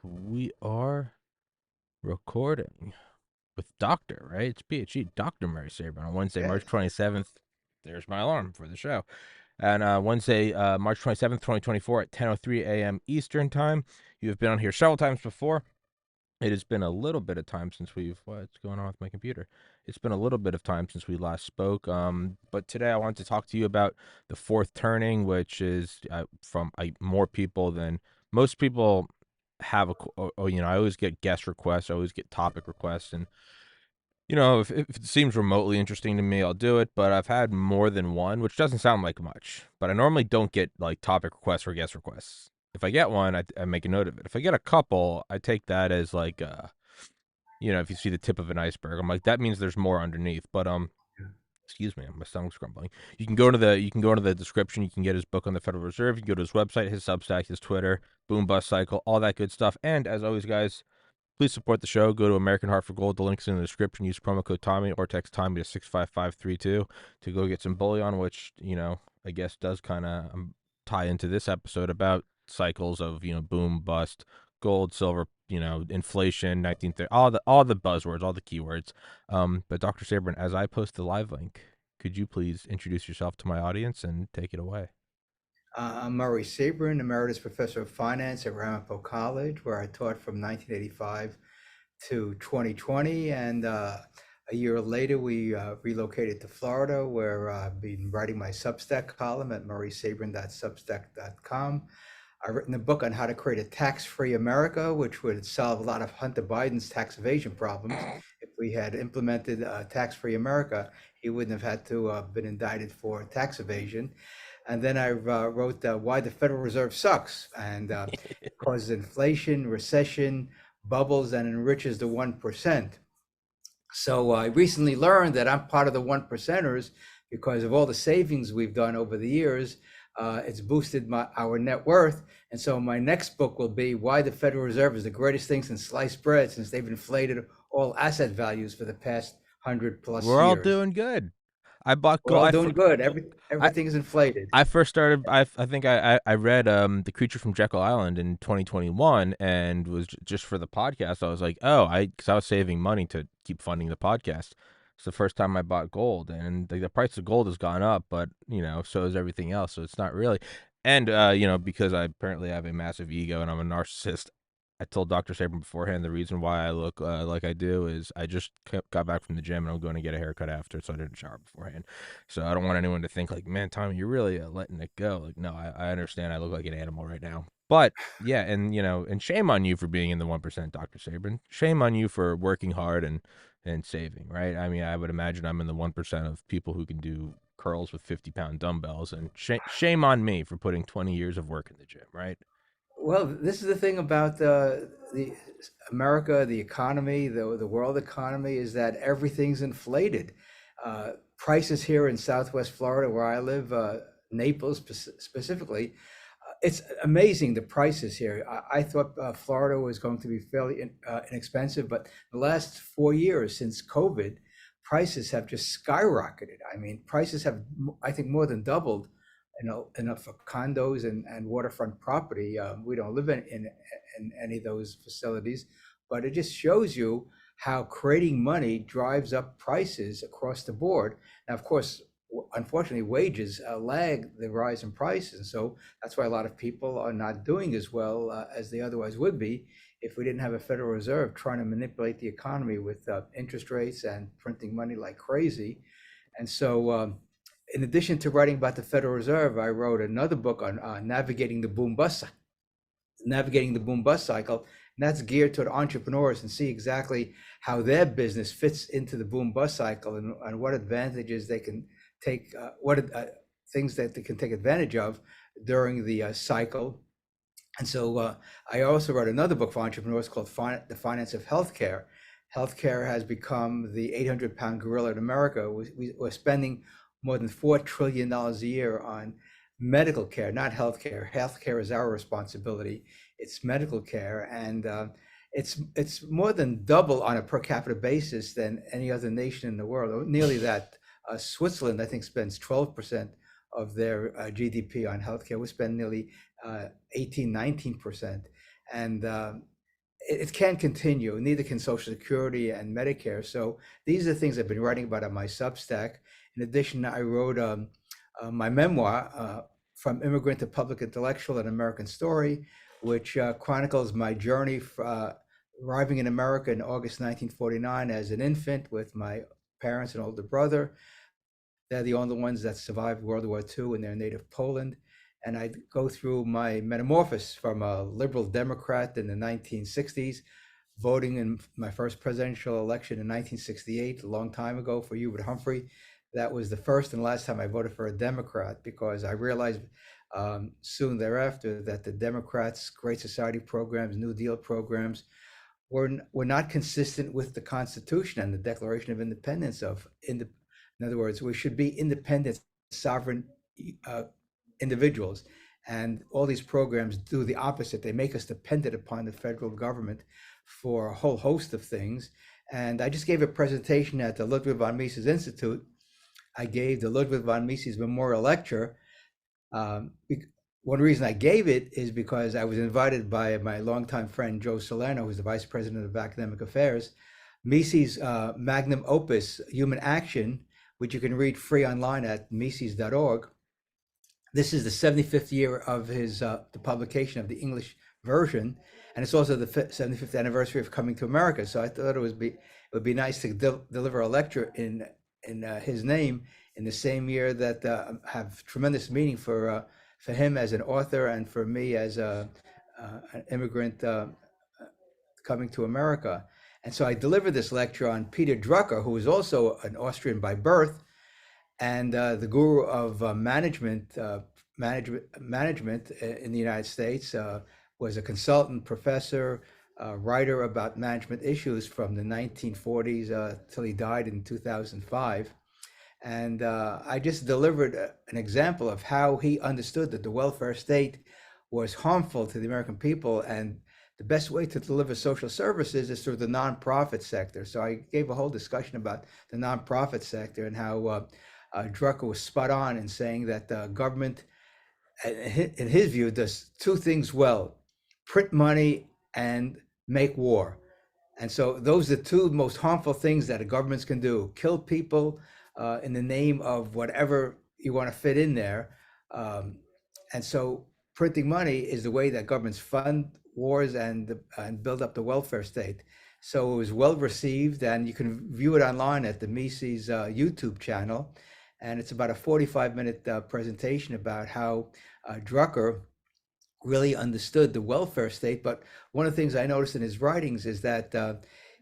We are recording with Doctor, right? It's PhD, Dr. Murray Sabrin on Wednesday, March Yes. 27th. There's my alarm for the show. And Wednesday, March 27th, 2024 at 10:03 a.m. Eastern Time. You have been on here several times before. It has been a little bit of time since what's going on with my computer? It's been a little bit of time since we last spoke. But today I wanted to talk to you about the fourth turning, which is from more people than most people have I always get guest requests, I always get topic requests, and if it seems remotely interesting to me, I'll do it. But I've had more than one, which doesn't sound like much. But I normally don't get like topic requests or guest requests. If I get one, I make a note of it. If I get a couple, I take that as like, if you see the tip of an iceberg, I'm like, that means there's more underneath. But excuse me, my stomach's grumbling. You can go to the description. You can get his book on the Federal Reserve. You can go to his website, his Substack, his Twitter, Boom Bust Cycle, all that good stuff. And as always, guys, please support the show. Go to American Heart for Gold. The link's in the description. Use promo code Tommy or text Tommy to 65532 to go get some bullion, which, I guess does kind of tie into this episode about cycles of, boom, bust, gold, silver, inflation, 1930, all the buzzwords, all the keywords. But Dr. Sabrin, as I post the live link, could you please introduce yourself to my audience and take it away? I'm Murray Sabrin, Emeritus Professor of Finance at Ramapo College, where I taught from 1985 to 2020. And a year later, we relocated to Florida, where I've been writing my Substack column at murraysabrin.substack.com. I've written a book on how to create a tax-free America, which would solve a lot of Hunter Biden's tax evasion problems. If we had implemented tax-free America, he wouldn't have had to been indicted for tax evasion. And then I wrote Why the Federal Reserve Sucks and causes inflation, recession, bubbles, and enriches the 1%. So I recently learned that I'm part of the one percenters because of all the savings we've done over the years. It's boosted our net worth. And so my next book will be Why the Federal Reserve is the greatest thing since sliced bread, since they've inflated all asset values for the past 100 plus We're all years. doing good. I bought We're gold. all doing good. I, Everything is inflated. I first started. I think I read The Creature from Jekyll Island in 2021, and was just for the podcast. I was like, oh, because I was saving money to keep funding the podcast. It's the first time I bought gold, and the price of gold has gone up, but so has everything else. So it's not really. And because I apparently have a massive ego and I'm a narcissist, I told Dr. Sabrin beforehand the reason why I look like I do is I just got back from the gym and I'm going to get a haircut after, so I didn't shower beforehand. So I don't want anyone to think like, man, Tommy, you're really letting it go. Like, no, I understand. I look like an animal right now. But yeah, and shame on you for being in the 1%, Dr. Sabrin. Shame on you for working hard and saving, right? I mean, I would imagine I'm in the 1% of people who can do curls with 50-pound dumbbells, and shame on me for putting 20 years of work in the gym, right? Well, this is the thing about the America, the economy, the world economy is that everything's inflated. Prices here in Southwest Florida, where I live, Naples specifically, it's amazing the prices here. I thought Florida was going to be fairly inexpensive, but the last 4 years since COVID, prices have just skyrocketed. I mean, prices have, I think, more than doubled, for condos and waterfront property. We don't live in any of those facilities, but it just shows you how creating money drives up prices across the board. Now, of course, unfortunately, wages lag the rise in prices. So that's why a lot of people are not doing as well as they otherwise would be if we didn't have a Federal Reserve trying to manipulate the economy with interest rates and printing money like crazy. And so, in addition to writing about the Federal Reserve, I wrote another book on navigating the boom bust cycle. And that's geared toward entrepreneurs and see exactly how their business fits into the boom bust cycle and what advantages they can take, what things that they can take advantage of during the cycle. And so I also wrote another book for entrepreneurs called The Finance of Healthcare. Healthcare has become the 800-pound gorilla in America. We're spending more than $4 trillion a year on medical care, not healthcare. Healthcare is our responsibility. It's medical care. And it's more than double on a per capita basis than any other nation in the world, or nearly that. Switzerland, I think, spends 12% of their GDP on healthcare. We spend nearly 18, 19%. And it can't continue. Neither can Social Security and Medicare. So these are the things I've been writing about on my Substack. In addition, I wrote my memoir, From Immigrant to Public Intellectual, an American Story, which chronicles my journey arriving in America in August 1949 as an infant with my parents and older brother. They're the only ones that survived World War II in their native Poland. And I go through my metamorphosis from a liberal Democrat in the 1960s, voting in my first presidential election in 1968, a long time ago for Hubert Humphrey. That was the first and last time I voted for a Democrat, because I realized soon thereafter that the Democrats' Great Society programs, New Deal programs, were not consistent with the Constitution and the Declaration of Independence in other words, we should be independent, sovereign uh, individuals. And all these programs do the opposite. They make us dependent upon the federal government for a whole host of things. And I just gave a presentation at the Ludwig von Mises Institute. I gave the Ludwig von Mises Memorial Lecture. Um, One reason I gave it is because I was invited by my longtime friend Joe Salerno, who's the vice president of academic affairs. Mises' magnum opus, Human Action, which you can read free online at mises.org. This is the 75th year of his the publication of the English version, and it's also the 75th anniversary of coming to America. So I thought it would be nice to deliver a lecture in his name in the same year that have tremendous meaning for him as an author and for me as an immigrant coming to America. And so I delivered this lecture on Peter Drucker, who was also an Austrian by birth, and the guru of management in the United States, was a consultant, professor, writer about management issues from the 1940s till he died in 2005. And I just delivered an example of how he understood that the welfare state was harmful to the American people, and the best way to deliver social services is through the nonprofit sector. So I gave a whole discussion about the nonprofit sector and how Drucker was spot on in saying that the government, in his view, does two things well: print money and make war. And so those are the two most harmful things that governments can do: kill people in the name of whatever you want to fit in there. Um, and so printing money is the way that governments fund wars and build up the welfare state. So it was well received, and you can view it online at the Mises YouTube channel. And it's about a 45-minute presentation about how Drucker really understood the welfare state. But one of the things I noticed in his writings is that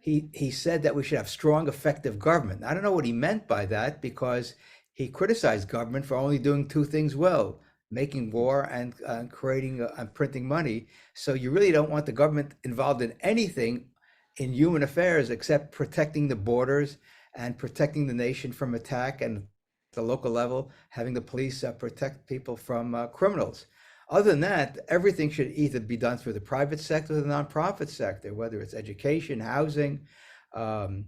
he said that we should have strong, effective government. I don't know what he meant by that, because he criticized government for only doing two things well: making war and creating and printing money. So you really don't want the government involved in anything in human affairs except protecting the borders and protecting the nation from attack, and the local level, having the police protect people from criminals. Other than that, everything should either be done through the private sector or the nonprofit sector, whether it's education, housing, um,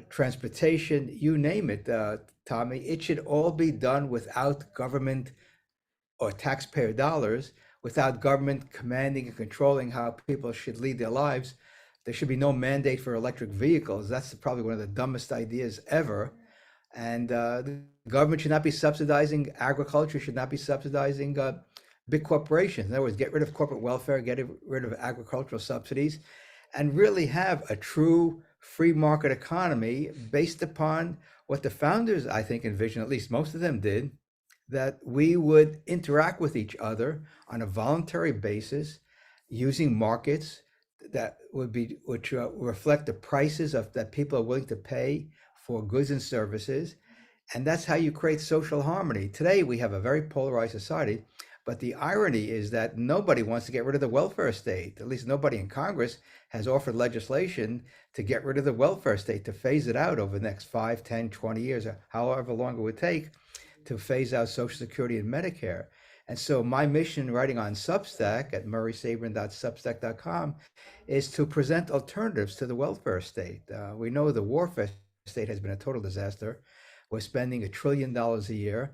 transportation, you name it, Tommy. It should all be done without government or taxpayer dollars, without government commanding and controlling how people should lead their lives. There should be no mandate for electric vehicles. That's probably one of the dumbest ideas ever. And the government should not be subsidizing agriculture, should not be subsidizing big corporations. In other words, get rid of corporate welfare, get rid of agricultural subsidies, and really have a true free market economy based upon what the founders, I think, envisioned, at least most of them did, that we would interact with each other on a voluntary basis using markets that would be which reflect the prices of that people are willing to pay for goods and services. And that's how you create social harmony. Today we have a very polarized society, but the irony is that nobody wants to get rid of the welfare state. At least nobody in Congress has offered legislation to get rid of the welfare state, to phase it out over the next 5, 10, 20 years, or however long it would take to phase out Social Security and Medicare. And so my mission writing on Substack at murraysabrin.substack.com is to present alternatives to the welfare state. We know the warfare state has been a total disaster. We're spending $1 trillion a year.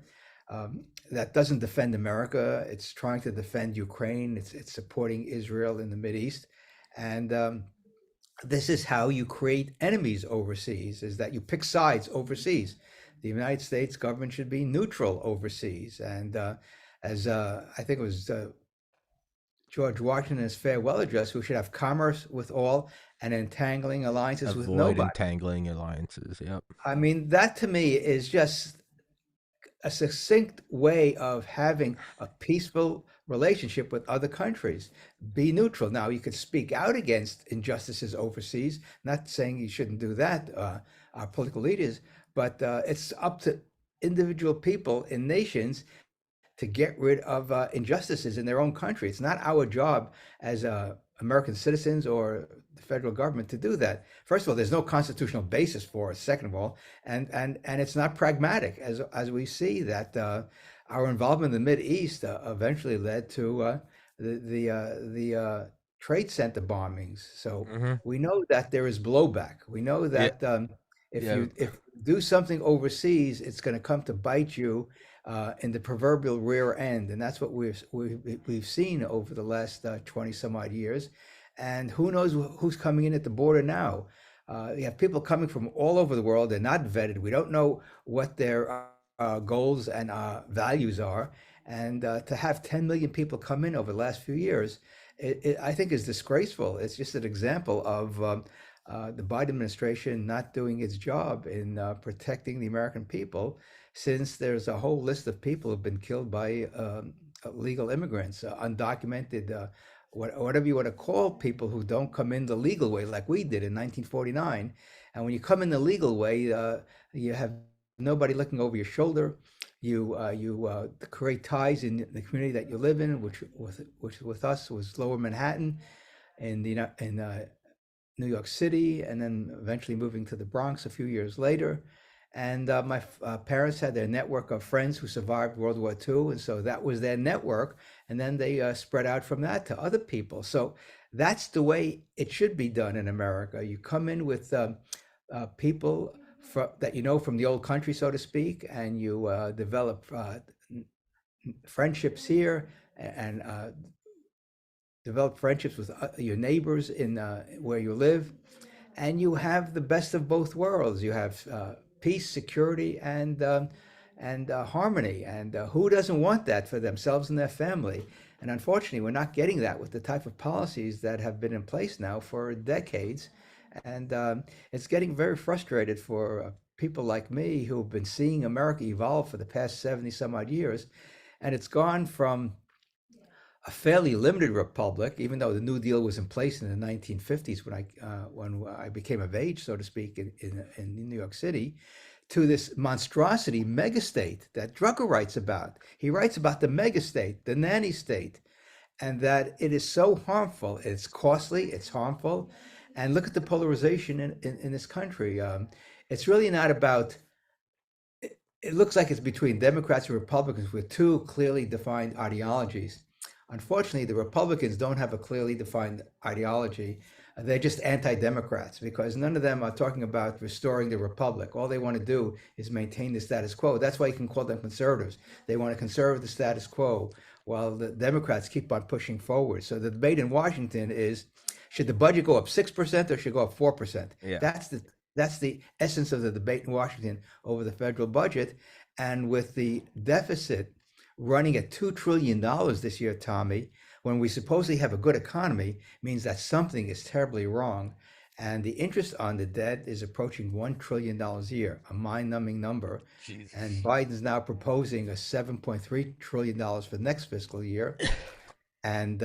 That doesn't defend America. It's trying to defend Ukraine. It's supporting Israel in the Mideast. And this is how you create enemies overseas, is that you pick sides overseas. The United States government should be neutral overseas. And as I think it was George Washington's farewell address, we should have commerce with all and entangling alliances with Avoid nobody. entangling alliances. Yep. I mean, that to me is just a succinct way of having a peaceful relationship with other countries. Be neutral. Now, you could speak out against injustices overseas, not saying you shouldn't do that, our political leaders, but it's up to individual people in nations to get rid of injustices in their own country. It's not our job as American citizens or the federal government to do that. First of all, there's no constitutional basis for it. Second of all, and it's not pragmatic, as we see that our involvement in the Mid East eventually led to the trade center bombings. So Hmm. we know that there is blowback. We know Yeah. that Yeah. if you do something overseas, it's going to come to bite you in the proverbial rear end, and that's what we've seen over the last 20 some odd years. And who knows who's coming in at the border now? You have people coming from all over the world. They're not vetted. We don't know what their goals and values are. And to have 10 million people come in over the last few years, I think is disgraceful. It's just an example of the Biden administration not doing its job in protecting the American people, since there's a whole list of people who've been killed by illegal immigrants, undocumented, whatever you want to call people who don't come in the legal way like we did in 1949. And when you come in the legal way, you have nobody looking over your shoulder. You create ties in the community that you live in, which with us was Lower Manhattan in the in New York City, and then eventually moving to the Bronx a few years later. And my parents had their network of friends who survived World War II, and so that was their network. And then they spread out from that to other people. So that's the way it should be done in America. You come in with people that you know from the old country, so to speak, and you develop friendships here and develop friendships with your neighbors in where you live, and you have the best of both worlds. You have peace, security, and harmony. And who doesn't want that for themselves and their family? And unfortunately, we're not getting that with the type of policies that have been in place now for decades. And it's getting very frustrated for people like me who've been seeing America evolve for the past 70 some odd years. And it's gone from a fairly limited republic, even though the New Deal was in place in the 1950s when I became of age, so to speak, in New York City, to this monstrosity megastate that Drucker writes about. He writes about the megastate, the nanny state, and that it is so harmful. It's costly, it's harmful. And look at the polarization in this country. It's really not about, it looks like it's between Democrats and Republicans with two clearly defined ideologies. Unfortunately, the Republicans don't have a clearly defined ideology. They're just anti-democrats because none of them are talking about restoring the republic. All they want to do is maintain the status quo. That's why you can call them conservatives. They want to conserve the status quo while the Democrats keep on pushing forward. So the debate in Washington is, should the budget go up 6% or should it go up 4%? Yeah. That's the essence of the debate in Washington over the federal budget. And with the deficit running at $2 trillion this year, Tommy, when we supposedly have a good economy, means that something is terribly wrong. And the interest on the debt is approaching $1 trillion a year, a mind numbing number. And Jesus. Biden's now proposing a $7.3 trillion for the next fiscal year. And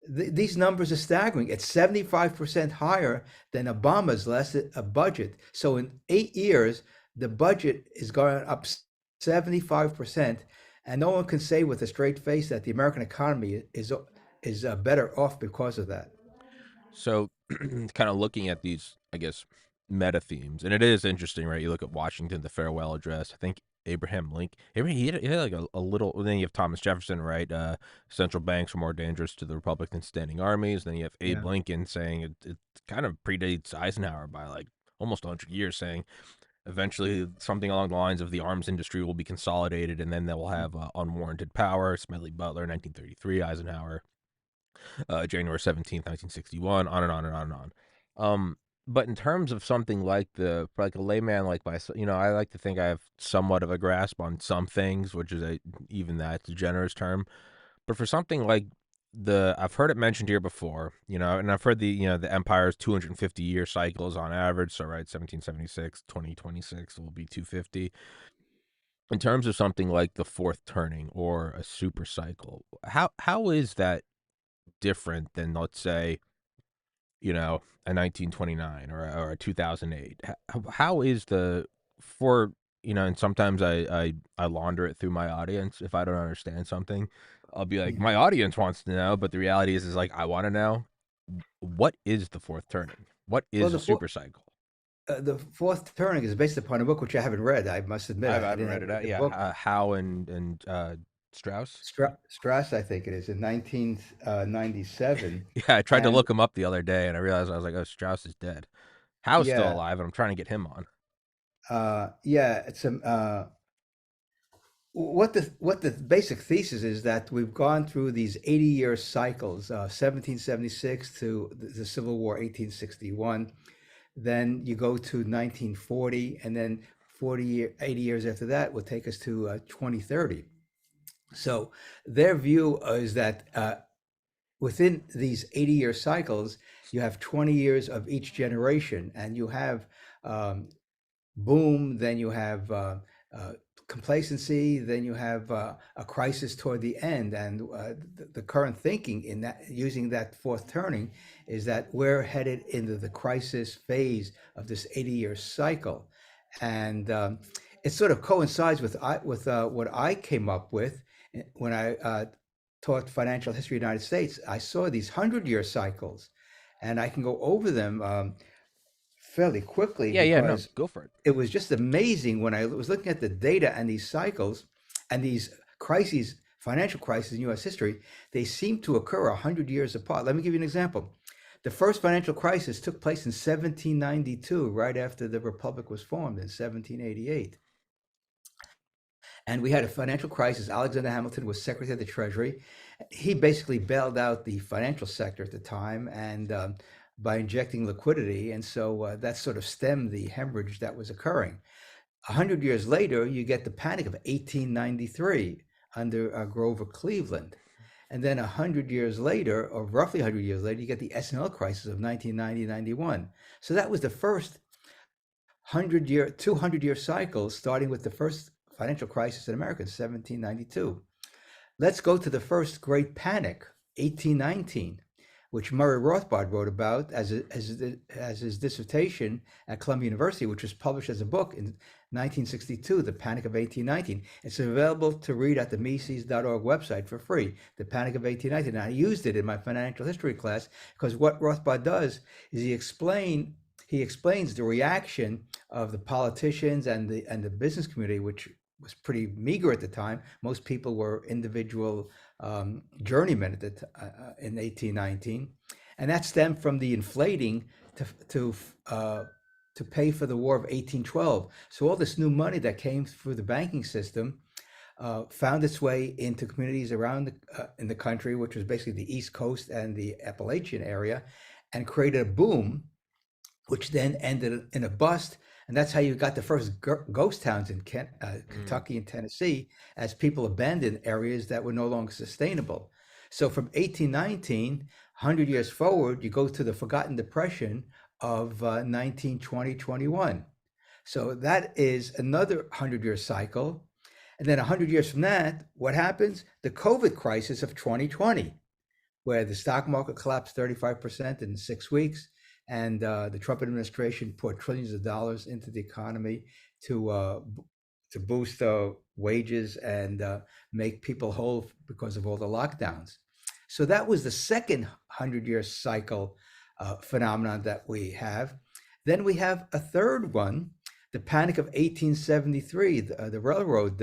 these numbers are staggering. It's 75% higher than Obama's last budget. So in 8 years, the budget is going up 75%. And no one can say with a straight face that the American economy is better off because of that. So, kind of looking at these, I guess, meta themes, and it is interesting, right? You look at Washington, the farewell address. I think Abraham Lincoln, he had like a little. Then you have Thomas Jefferson, right? Central banks are more dangerous to the republic than standing armies. Then you have Abe Yeah. Lincoln saying it kind of predates Eisenhower by like almost 100 years, saying eventually something along the lines of the arms industry will be consolidated, and then they will have unwarranted power. Smedley Butler, 1933, Eisenhower. January 17th, 1961, on and on and on and on. Um, but in terms of something like for like a layman like myself, I like to think I have somewhat of a grasp on some things, which is even that's a generous term. But for something like I've heard it mentioned here before, and I've heard the empire's 250-year cycles on average. So, right, 1776, 2026 will be 250. In terms of something like the fourth turning or a super cycle, how is that different than, let's say, a 1929 or a 2008? How is for, and sometimes I launder it through my audience. If I don't understand something, I'll be like, Mhm. my audience wants to know, but the reality is like, I want to know, what is the fourth turning? What Well, is a super cycle? the fourth turning is based upon a book which I haven't read. I must admit, I I haven't didn't read have it read out. the Yeah, book. Howe and Strauss. Strauss, I think it is, in 1997. Yeah, I tried to And look him up the other day, and I realized, I was like, oh, Strauss is dead. Howe's still yeah, alive, and I'm trying to get him on. yeah, it's what the basic thesis is that we've gone through these 80-year cycles, 1776 to the Civil War, 1861. Then you go to 1940, and then 80 years after that will take us to 2030. So their view is that within these 80-year cycles, you have 20 years of each generation, and you have um, boom, then you have uh, complacency, then you have a crisis toward the end. And the current thinking in that, using that fourth turning, is that we're headed into the crisis phase of this 80-year cycle. And it sort of coincides with what I came up with when I taught financial history of the United States. I saw these 100-year cycles, and I can go over them fairly quickly Yeah, yeah, no, because go for it. it was just amazing when I was looking at the data and these cycles and these crises, financial crises in U.S. history. They seem to occur 100 years apart. Let me give you an example. The first financial crisis took place in 1792, right after the Republic was formed in 1788. And we had a financial crisis. Alexander Hamilton was Secretary of the Treasury. He basically bailed out the financial sector at the time and by injecting liquidity. And so that sort of stemmed the hemorrhage that was occurring. 100 years later, you get the Panic of 1893 under Grover Cleveland. And then 100 years later, or roughly 100 years later, you get the S&L crisis of 1990-91. So that was the first 200-year cycle, starting with the first financial crisis in America in 1792. Let's go to the first Great Panic, 1819, which Murray Rothbard wrote about as his dissertation at Columbia University, which was published as a book in 1962, The Panic of 1819. It's available to read at the Mises.org website for free, The Panic of 1819. And I used it in my financial history class because what Rothbard does is he explains the reaction of the politicians and the business community, which was pretty meager at the time. Most people were individual journeymen in 1819, and that stemmed from the inflating to to uh, to pay for the War of 1812. So all this new money that came through the banking system found its way into communities around in the country, which was basically the East Coast and the Appalachian area, and created a boom which then ended in a bust. And that's how you got the first ghost towns in Mm. Kentucky and Tennessee, as people abandoned areas that were no longer sustainable. So from 1819, 100 years forward, you go to the Forgotten Depression of 1920, 21. So that is another 100-year cycle. And then 100 years from that, what happens? The COVID crisis of 2020, where the stock market collapsed 35% in 6 weeks, and the Trump administration poured trillions of dollars into the economy to uh, to boost wages and make people whole because of all the lockdowns. So that was the second 100-year cycle phenomenon that we have. Then we have a third one, the Panic of 1873, the railroad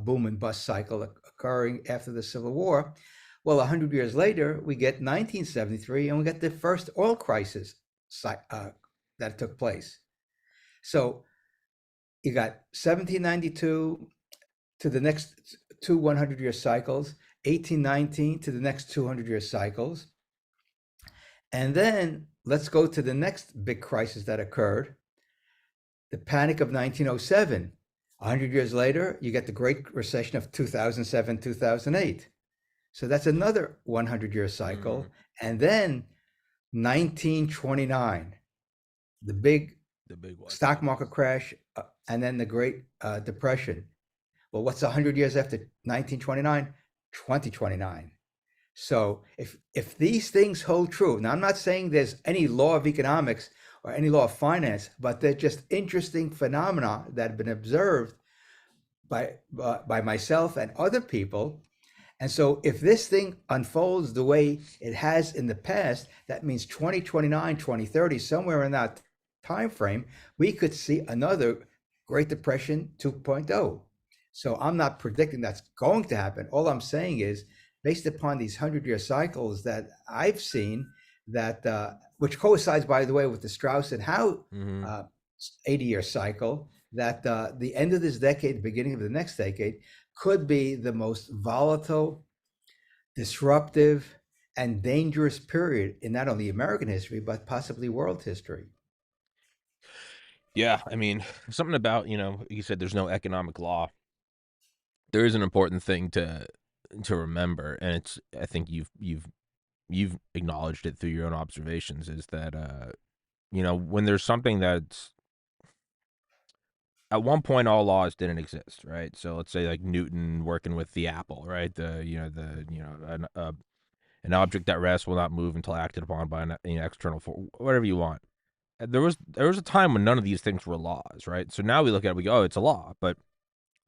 boom and bust cycle occurring after the Civil War. Well, 100 years later, we get 1973 and we get the first oil crisis uh, that took place. So you got 1792 to the next two 100-year cycles. 1819 to the next 200-year cycles. And then let's go to the next big crisis that occurred, the Panic of 1907. 100 years later, you get the Great Recession of 2007, 2008. So that's another 100-year cycle. Mm, And then 1929, the big the big one. stock market crash, and then the Great Depression. Well, what's 100 years after 1929? 2029. So if these things hold true, now I'm not saying there's any law of economics or any law of finance, but they're just interesting phenomena that have been observed by myself and other people. And so if this thing unfolds the way it has in the past, that means 2029, 2030, somewhere in that time frame, we could see another Great Depression 2.0. So I'm not predicting that's going to happen. All I'm saying is, based upon these 100-year cycles that I've seen, that which coincides, by the way, with the Strauss and Howe Mm-hmm. 80-year cycle, that the end of this decade, the beginning of the next decade, could be the most volatile, disruptive, and dangerous period in not only American history, but possibly world history. Yeah, I mean, something about, you said there's no economic law. There is an important thing to remember, and it's I think you've acknowledged it through your own observations, is that when there's something that's at one point all laws didn't exist, right? So let's say like Newton working with the apple, right? An object at rest will not move until acted upon by an external force, whatever you want. There was a time when none of these things were laws, right? So now we look at it, we go, oh, it's a law, but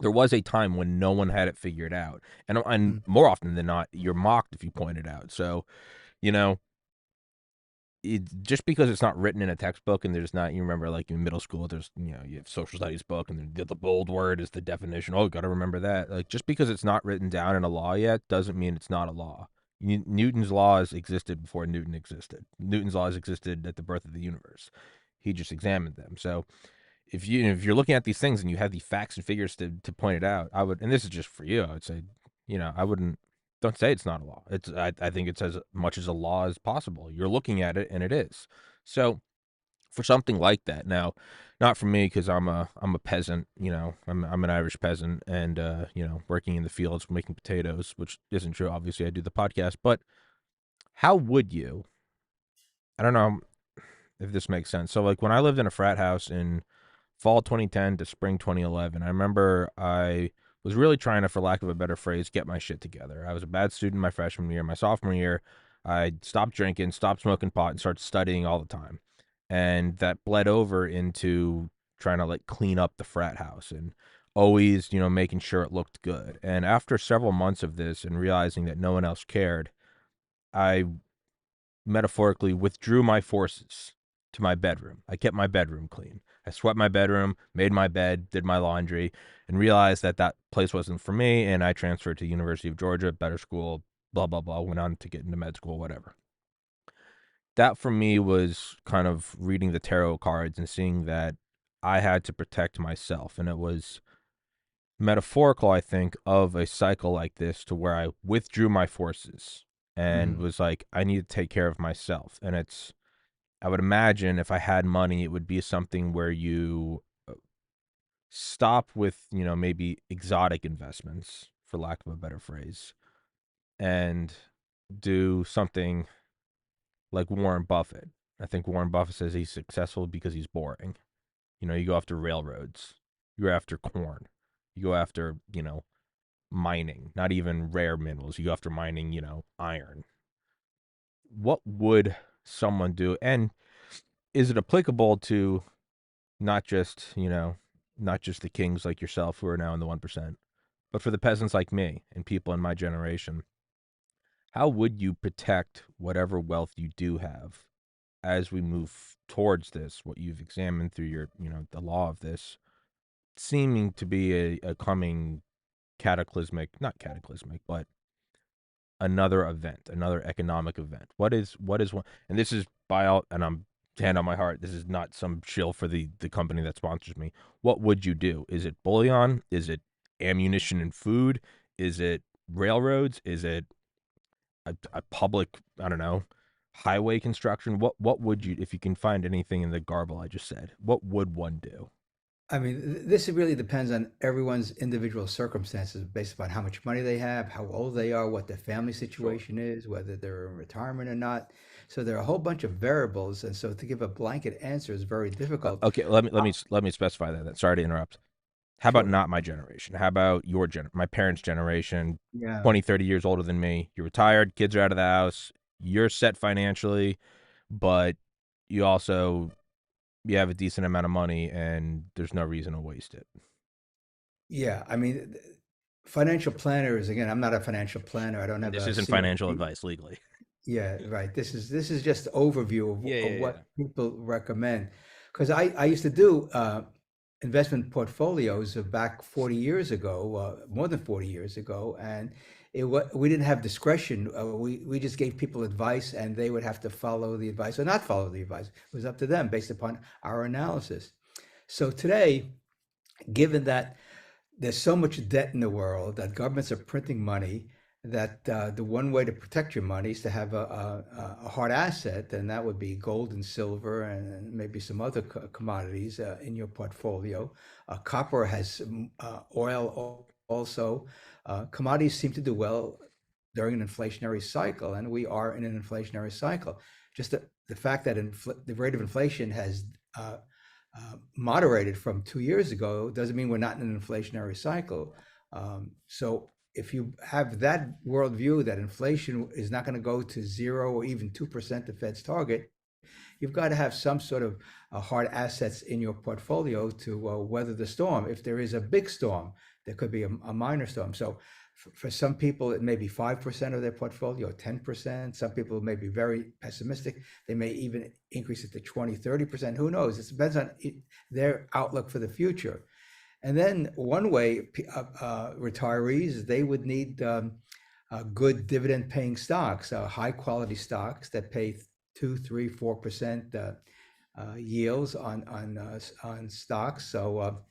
there was a time when no one had it figured out, and Mm. more often than not, you're mocked if you point it out. So you know, just because it's not written in a textbook, and there's not, you remember, like in middle school, there's you have social studies book, and the bold word is the definition. Oh, you got to remember that. Like, just because it's not written down in a law yet doesn't mean it's not a law. Newton's laws existed before Newton existed. Newton's laws existed at the birth of the universe. He just examined them. So if you're looking at these things and you have the facts and figures to point it out, I would, and this is just for you, I would say, I wouldn't, don't say it's not a law. I think it's as much as a law as possible. You're looking at it and it is. So for something like that, now, not for me, because I'm a peasant. I'm an Irish peasant, and working in the fields making potatoes, which isn't true. Obviously, I do the podcast, but how would you? I don't know if this makes sense. So like when I lived in a frat house in fall 2010 to spring 2011, I remember I was really trying to, for lack of a better phrase, get my shit together. I was a bad student my freshman year. My sophomore year, I stopped drinking, stopped smoking pot, and started studying all the time. And that bled over into trying to like clean up the frat house and always, making sure it looked good. And after several months of this and realizing that no one else cared, I metaphorically withdrew my forces to my bedroom. I kept my bedroom clean. I swept my bedroom, made my bed, did my laundry, and realized that that place wasn't for me. And I transferred to University of Georgia, better school, blah blah blah. Went on to get into med school, whatever. That for me was kind of reading the tarot cards and seeing that I had to protect myself, and it was metaphorical, I think, of a cycle like this, to where I withdrew my forces and Mhm. was like, I need to take care of myself. And I would imagine if I had money, it would be something where you stop with, maybe exotic investments, for lack of a better phrase, and do something like Warren Buffett. I think Warren Buffett says he's successful because he's boring. You go after railroads, you go after corn, you go after, mining, not even rare minerals. You go after mining, iron. What would someone do? And is it applicable to not just, not just the kings like yourself who are now in the 1%, but for the peasants like me and people in my generation? How would you protect whatever wealth you do have as we move towards this, what you've examined through your, the law of this, seeming to be a coming cataclysmic, not cataclysmic, but another event, another economic event? What is one? And this is by all, and I'm hand on my heart, this is not some shill for the company that sponsors me. What would you do? Is it bullion? Is it ammunition and food? Is it railroads? Is it a public, I don't know, highway construction? What would you, if you can find anything in the garble I just said, what would one do? I mean, this really depends on everyone's individual circumstances based upon how much money they have, how old they are, what their family Sure. situation is, whether they're in retirement or not. So there are a whole bunch of variables, and so to give a blanket answer is very difficult. Okay, let me let Uh, me let me specify that. Sorry to interrupt. How about sure. not my generation? How about my parents' generation, Yeah. 20, 30 years older than me? You're retired, kids are out of the house, you're set financially, but you also you have a decent amount of money and there's no reason to waste it. Yeah. I mean, financial planners, again, I'm not a financial planner. I don't And have this a isn't financial CFP. advice legally. Yeah, right. This is just overview Yeah, of yeah, yeah. what people recommend. Because I used to do investment portfolios of back 40 years ago, more than 40 years ago, and we didn't have discretion. We just gave people advice, and they would have to follow the advice or not follow the advice. It was up to them based upon our analysis. So today, given that there's so much debt in the world that governments are printing money that the one way to protect your money is to have a hard asset, and that would be gold and silver and maybe some other commodities in your portfolio. Copper has oil also. Commodities seem to do well during an inflationary cycle, and we are in an inflationary cycle. Just the fact that the rate of inflation has moderated from 2 years ago doesn't mean we're not in an inflationary cycle. So if you have that worldview that inflation is not going to go to 0 or even 2%, the Fed's target, you've got to have some sort of hard assets in your portfolio to weather the storm. If there is a big storm, there could be a minor storm. So for some people, it may be 5% of their portfolio, 10%. Some people may be very pessimistic. They may even increase it to 20, 30%. Who knows? It depends on their outlook for the future. And then one way retirees, they would need good dividend paying stocks, high quality stocks that pay 2, 3, 4% yields on stocks. So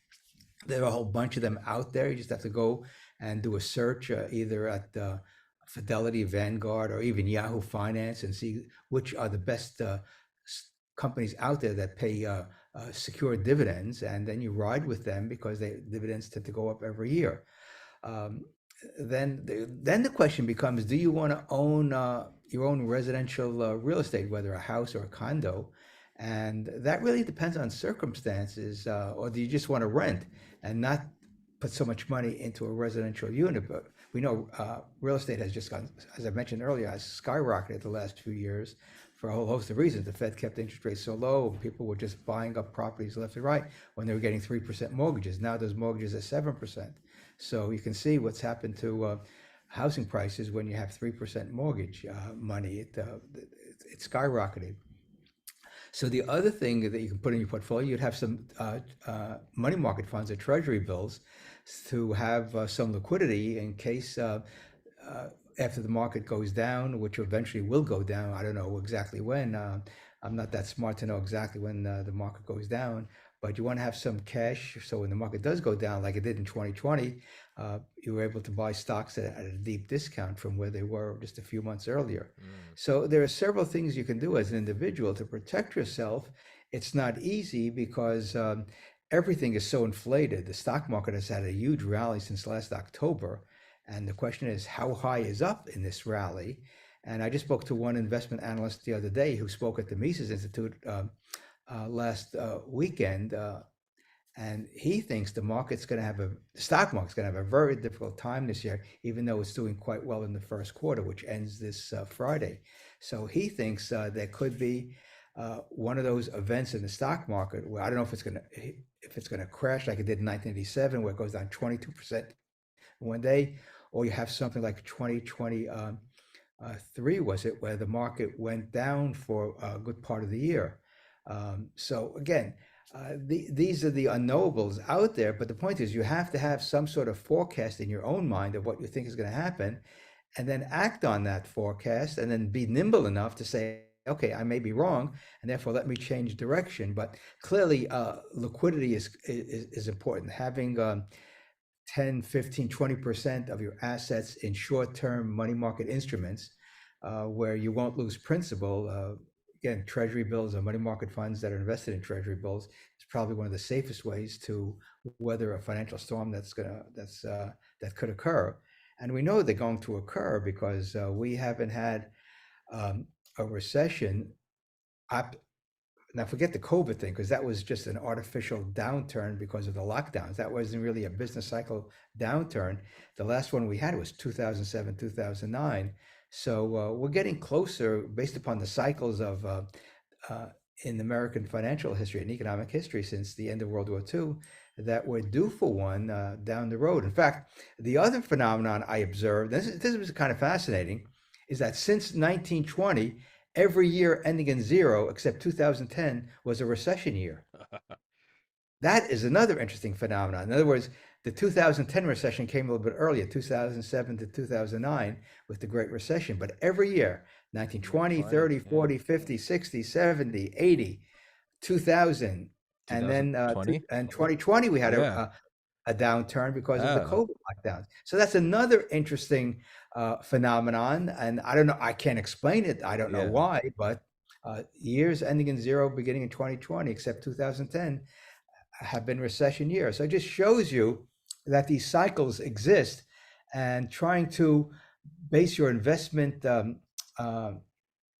there are a whole bunch of them out there. You just have to go and do a search either at Fidelity, Vanguard, or even Yahoo Finance and see which are the best companies out there that pay secure dividends. And then you ride with them because dividends tend to go up every year. Um, then the question becomes: do you want to own your own residential real estate, whether a house or a condo? And that really depends on circumstances. Or do you just want to rent and not put so much money into a residential unit? But we know real estate has just gone, as I mentioned earlier, has skyrocketed the last few years for a whole host of reasons. The Fed kept interest rates so low, people were just buying up properties left and right when they were getting 3% mortgages. Now those mortgages are 7%. So you can see what's happened to housing prices when you have 3% mortgage money. It skyrocketed. So the other thing that you can put in your portfolio, you'd have some money market funds or treasury bills to have some liquidity in case uh, after the market goes down, which eventually will go down. I don't know exactly when. I'm not that smart to know exactly when the market goes down, but you want to have some cash. So when the market does go down, like it did in 2020, you were able to buy stocks at a deep discount from where they were just a few months earlier. Mm. So there are several things you can do as an individual to protect yourself. It's not easy because everything is so inflated. The stock market has had a huge rally since last October. And the question is, how high is up in this rally? And I just spoke to one investment analyst the other day who spoke at the Mises Institute last weekend, and he thinks the stock market's going to have a very difficult time this year, even though it's doing quite well in the first quarter, which ends this Friday. So he thinks there could be one of those events in the stock market where I don't know if it's going to crash like it did in 1987, where it goes down 22% one day, or you have something like 2023, was it, where the market went down for a good part of the year. So again, these are the unknowables out there, but the point is you have to have some sort of forecast in your own mind of what you think is going to happen, and then act on that forecast, and then be nimble enough to say, okay, I may be wrong, and therefore let me change direction. But clearly, liquidity is important. Having 10, 15, 20% of your assets in short-term money market instruments where you won't lose principal. Again, treasury bills or money market funds that are invested in treasury bills is probably one of the safest ways to weather a financial storm that could occur. And we know they're going to occur because we haven't had um, a recession. Now forget the COVID thing, because that was just an artificial downturn because of the lockdowns. That wasn't really a business cycle downturn. The last one we had was 2007, 2009. So we're getting closer based upon the cycles of uh, in American financial history and economic history since the end of World War II, that we're due for one down the road. In fact, the other phenomenon I observed, this was kind of fascinating, is that since 1920, every year ending in zero except 2010 was a recession year. That is another interesting phenomenon. In other words, the 2010 recession came a little bit earlier, 2007 to 2009 with the Great Recession, but every year, 1920, 2020, 30, yeah. 40, 50, 60, 70, 80, 2000, and then 2020? and 2020 we had Yeah. a downturn because of the Oh, COVID lockdowns. So that's another interesting phenomenon. And I don't know, I can't explain it. I don't know yeah. why, but years ending in zero, beginning in 2020, except 2010, have been recession years. So it just shows you that these cycles exist, and trying to base your investment uh,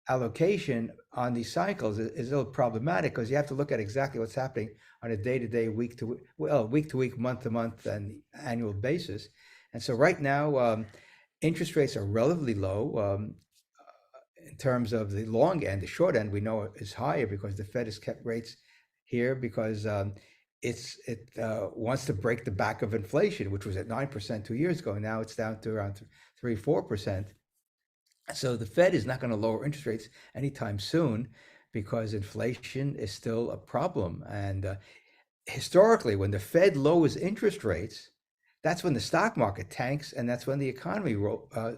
allocation on these cycles is a little problematic because you have to look at exactly what's happening on a day-to-day, week to week, month to month, and annual basis. And so right now, interest rates are relatively low in terms of the long end. The short end we know is higher because the Fed has kept rates here because it wants to break the back of inflation, which was at 9% 2 years ago. Now it's down to around 3, 4%. So the Fed is not going to lower interest rates anytime soon because inflation is still a problem. And historically, when the Fed lowers interest rates, that's when the stock market tanks, and that's when the economy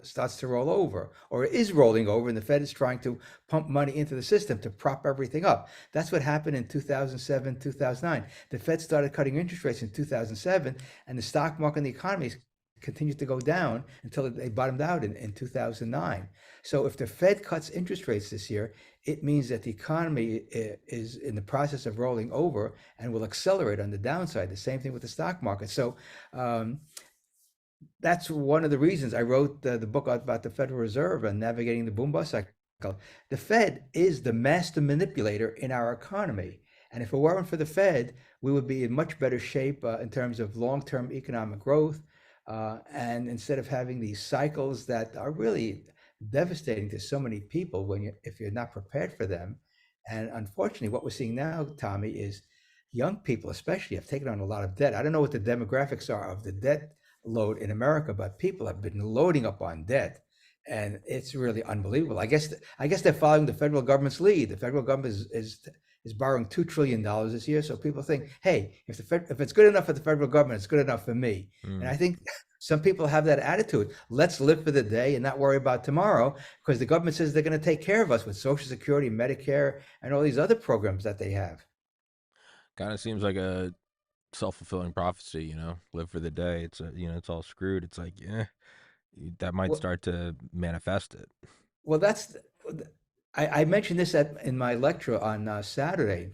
starts to roll over, or is rolling over, and the Fed is trying to pump money into the system to prop everything up. That's what happened in 2007, 2009. The Fed started cutting interest rates in 2007, and the stock market and the economy continued to go down until they bottomed out in 2009. So if the Fed cuts interest rates this year, it means that the economy is in the process of rolling over and will accelerate on the downside. The same thing with the stock market. So um, that's one of the reasons I wrote the book about the Federal Reserve and navigating the boom bust cycle. The Fed is the master manipulator in our economy. And if it weren't for the Fed, we would be in much better shape in terms of long term economic growth. And instead of having these cycles that are really devastating to so many people if you're not prepared for them. And unfortunately, what we're seeing now, Tommy, is young people, especially, have taken on a lot of debt. I don't know what the demographics are of the debt load in America, but people have been loading up on debt, and it's really unbelievable. I guess they're following the federal government's lead. The federal government is borrowing $2 trillion this year, so people think, hey, if it's good enough for the federal government, it's good enough for me. And Mm. I think some people have that attitude. Let's live for the day and not worry about tomorrow, because the government says they're going to take care of us with Social Security, Medicare, and all these other programs that they have. Kind of seems like a self-fulfilling prophecy, live for the day. It's all screwed. It's like, yeah, that might Well, start to manifest it. well, I mentioned this in my lecture on Saturday,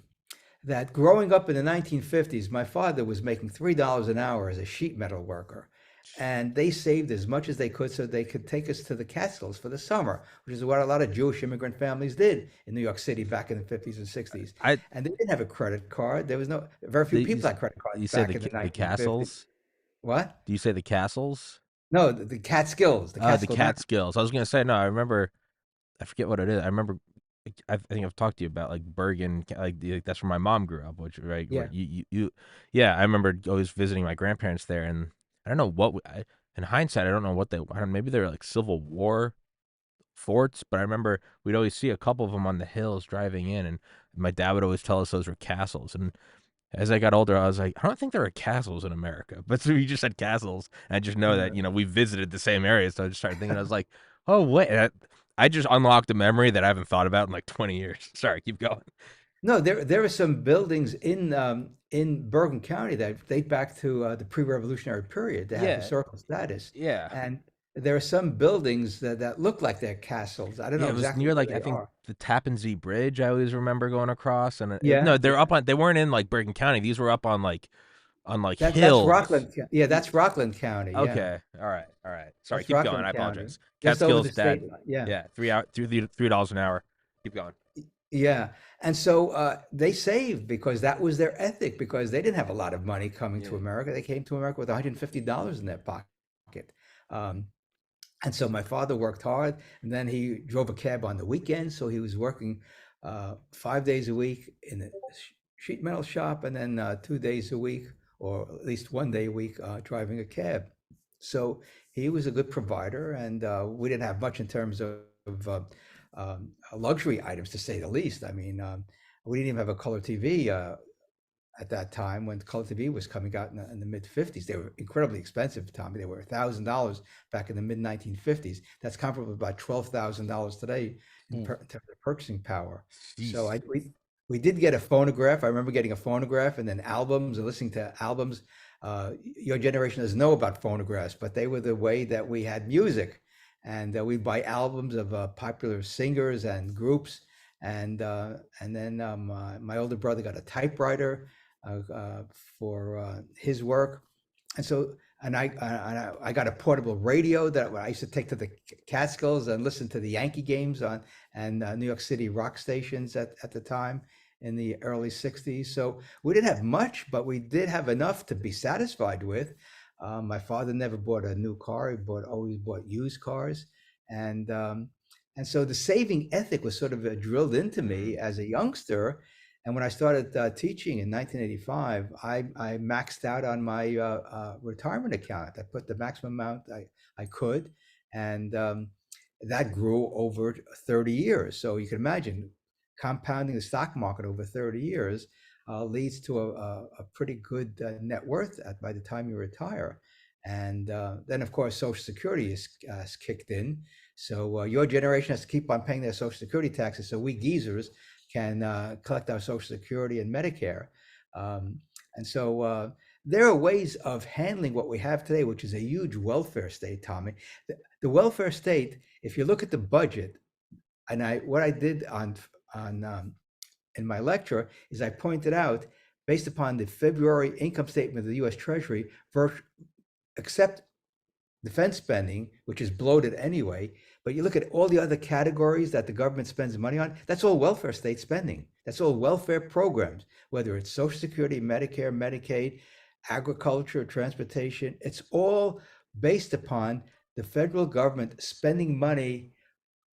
that growing up in the 1950s, my father was making $3 an hour as a sheet metal worker. And they saved as much as they could so they could take us to the Catskills for the summer, which is what a lot of Jewish immigrant families did in New York City back in the 50s and 60s. I And they didn't have a credit card. There was very few the people had credit cards you say back in the the 1950s. castles? What? Do you say the castles? No, the Catskills, the The Catskill Mountains. Catskills. I was gonna say no. I remember. I forget what it is. I remember. I think I've talked to you about like Bergen, that's where my mom grew up, which right where Yeah. yeah. I remember always visiting my grandparents there, and I don't know in hindsight, I don't know what maybe they were like Civil War forts, but I remember we'd always see a couple of them on the hills driving in, and my dad would always tell us those were castles. And as I got older, I was like, I don't think there are castles in America. But so you just said castles. And I just know that, we visited the same area. So I just started thinking, I was like, oh, wait. I just unlocked a memory that I haven't thought about in like 20 years. Sorry, keep going. No, there are some buildings in Bergen County that date back to the pre-revolutionary period. They have Yeah, historical status, yeah, and there are some buildings that look like they're castles. I don't yeah. know It was exactly near where like I they think are. the Tappan Zee Bridge. I always remember going across, and Yeah, no, they're yeah. up on. They weren't in like Bergen County. These were up on like That's hills. Rockland. Yeah, Y- that's Rockland County. Yeah, Okay, all right, all right. Sorry, that's keep going. Rockland I County, apologize. just over Catskills, the Dad. state line. Yeah. Yeah, 3 hour, $3 an hour. Keep going. Yeah. And so they saved because that was their ethic, because they didn't have a lot of money coming to Yeah. America. They came to America with $150 in their pocket. Um, and so my father worked hard, and then he drove a cab on the weekends. So he was working 5 days a week in the sheet metal shop, and then 2 days a week, or at least one day a week, driving a cab. So he was a good provider, and we didn't have much in terms of luxury items, to say the least. I mean, we didn't even have a color TV at that time when color TV was coming out in the mid 50s. They were incredibly expensive, Tommy. They were $1,000 back in the mid 1950s. That's comparable to about $12,000 today in terms of purchasing power. So Jeez. we did get a phonograph. I remember getting a phonograph and then albums and listening to albums. Your generation doesn't know about phonographs, but they were the way that we had music. And we'd buy albums of popular singers and groups. And then my older brother got a typewriter uh, uh, for his work. And so, I got a portable radio that I used to take to the Catskills and listen to the Yankee games on, and New York City rock stations at the time in the early 60s. So we didn't have much, but we did have enough to be satisfied with. My father never bought a new car. He always bought used cars. And, um, and so the saving ethic was sort of drilled into me Mhm. as a youngster. And when I started teaching in 1985, I maxed out on my retirement account. I put the maximum amount I could, and that grew over 30 years. So you can imagine compounding the stock market over 30 years leads to a pretty good net worth by the time you retire. And then, of course, Social Security is kicked in. So your generation has to keep on paying their Social Security taxes. So we geezers can collect our Social Security and Medicare. Um, and so there are ways of handling what we have today, which is a huge welfare state, Tommy. The welfare state, if you look at the budget, and what I did on in my lecture is I pointed out, based upon the February income statement of the U.S. Treasury, except defense spending, which is bloated anyway, but you look at all the other categories that the government spends money on, that's all welfare state spending. That's all welfare programs, whether it's Social Security, Medicare, Medicaid, agriculture, transportation. It's all based upon the federal government spending money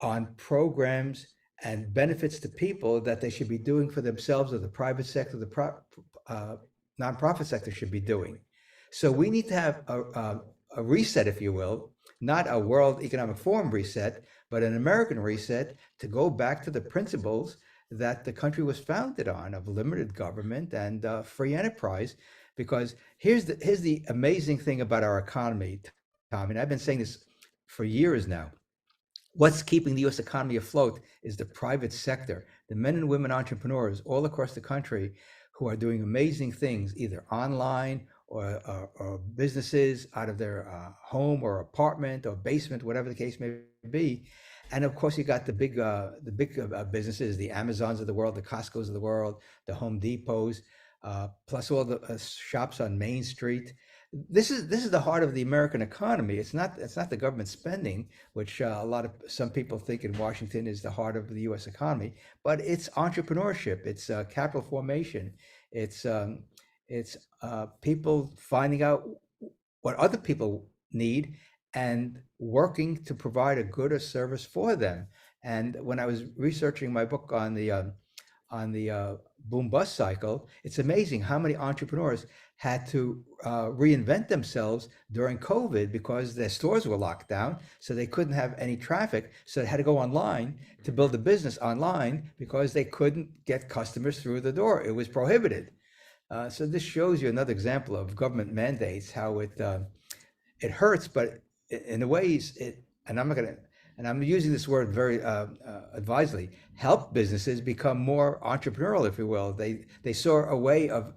on programs and benefits to people that they should be doing for themselves, or the private sector, uh, nonprofit sector should be doing. So we need to have a reset, if you will, not a World Economic Forum reset, but an American reset to go back to the principles that the country was founded on, of limited government and free enterprise. Because here's the amazing thing about our economy, Tom, and I've been saying this for years now. What's keeping the US economy afloat is the private sector, the men and women entrepreneurs all across the country who are doing amazing things, either online or businesses out of their home or apartment or basement, whatever the case may be. And of course, you got the big businesses, the Amazons of the world, the Costco's of the world, the Home Depots, plus all the shops on Main Street. This is the heart of the American economy. It's not the government spending, which some people think in Washington is the heart of the U.S. economy, but it's entrepreneurship, it's capital formation, it's um, it's people finding out what other people need and working to provide a good or service for them. And when I was researching my book on the boom bust cycle, it's amazing how many entrepreneurs had to reinvent themselves during COVID because their stores were locked down, so they couldn't have any traffic. So they had to go online to build a business online because they couldn't get customers through the door. It was prohibited. So this shows you another example of government mandates, how it hurts, but in the ways it. And I'm not going to. and I'm using this word very advisedly, help businesses become more entrepreneurial, if you will. They saw a way of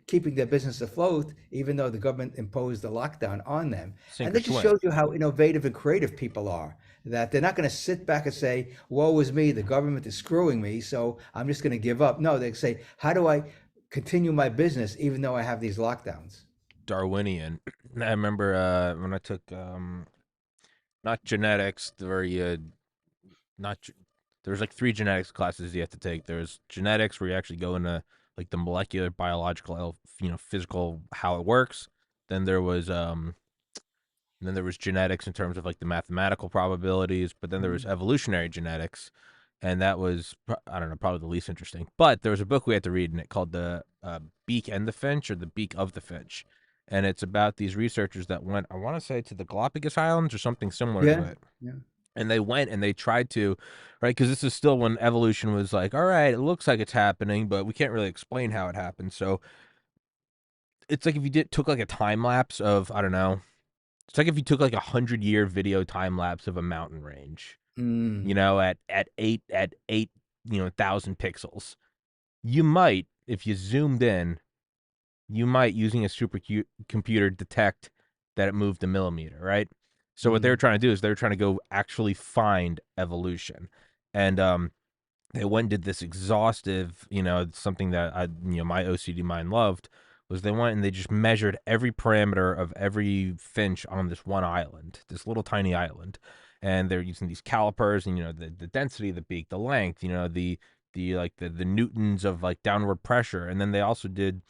keeping their business afloat, even though the government imposed a lockdown on them. And Sink or that just swim. shows you how innovative and creative people are. That they're not going to sit back and say, "Woe is me, the government is screwing me, so I'm just going to give up." No, they say, "How do I continue my business even though I have these lockdowns?" Darwinian. I remember when I took not genetics, very not ge- there's like three genetics classes you have to take. There's genetics where you actually go into like the molecular, biological, physical how it works. Then there was and then there was genetics in terms of like the mathematical probabilities, but then there was Mm. evolutionary genetics, and that was I don't know, probably the least interesting. But there was a book we had to read, and it called the Beak and the Finch, or the Beak of the Finch, and it's about these researchers that went, I want to say, to the Galapagos Islands or something similar to Yeah, it, yeah. and they went and they tried to, right, because this is still when evolution was like, all right, it looks like it's happening, but we can't really explain how it happened. So it's like if you did took like a time lapse of, I don't know, it's like if you took like 100-year video time lapse of a mountain range, Mm, at eight, 1,000 pixels. You might, if you zoomed in, you might, using a computer, detect that it moved a millimeter, right? So what they were mm, trying to do is they were trying to go actually find evolution, and they went and did this exhaustive, something that my OCD mind loved, was they went and they just measured every parameter of every finch on this one island, this little tiny island. And they're using these calipers and, the density of the beak, the length, the newtons of like downward pressure. And then they also did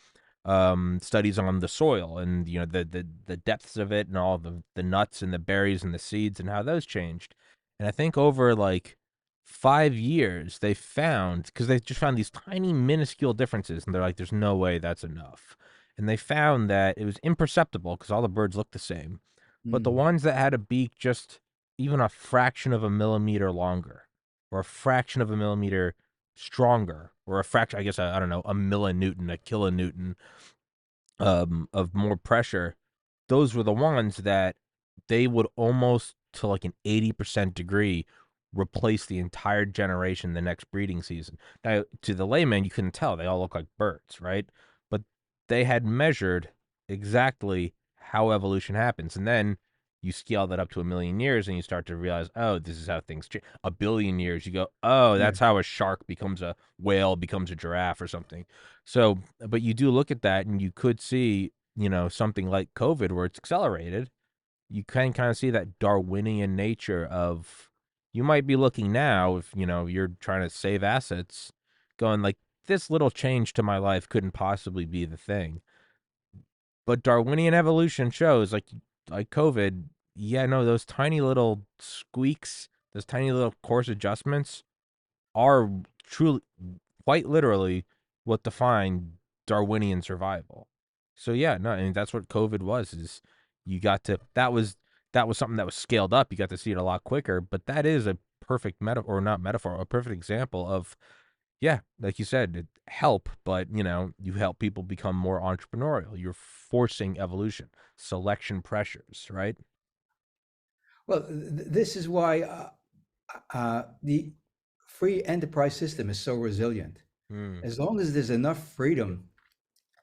studies on the soil and the depths of it and all the nuts and the berries and the seeds and how those changed. And I think over like 5 years they found, because they just found these tiny minuscule differences, and they're like, there's no way that's enough. And they found that it was imperceptible because all the birds looked the same, but the mm. ones that had a beak just even a fraction of a millimeter longer, or a fraction of a millimeter stronger, or a fraction, I guess, I don't know, a millinewton, a kilonewton of more pressure, those were the ones that they would almost to like an 80% degree replace the entire generation the next breeding season. Now, to the layman, you couldn't tell. They all look like birds, right? But they had measured exactly how evolution happens. And then you scale that up to 1 million years and you start to realize, oh, this is how things change. 1 billion years, you go, oh, Yeah. that's how a shark becomes a whale, becomes a giraffe or something. So, but you do look at that and you could see, something like COVID where it's accelerated. You can kind of see that Darwinian nature of, you might be looking now, if, you're trying to save assets, going like, this little change to my life couldn't possibly be the thing. But Darwinian evolution shows, like COVID, yeah, no, those tiny little squeaks, those tiny little course adjustments are truly, quite literally, what defined Darwinian survival. So yeah, no, I mean that's what COVID was. Is you got to that was something that was scaled up. You got to see it a lot quicker. But that is a perfect metaphor, or not metaphor, a perfect example of, yeah, like you said, help, but you help people become more entrepreneurial. You're forcing evolution, selection pressures, right? Well, this is why the free enterprise system is so resilient. Hmm. As long as there's enough freedom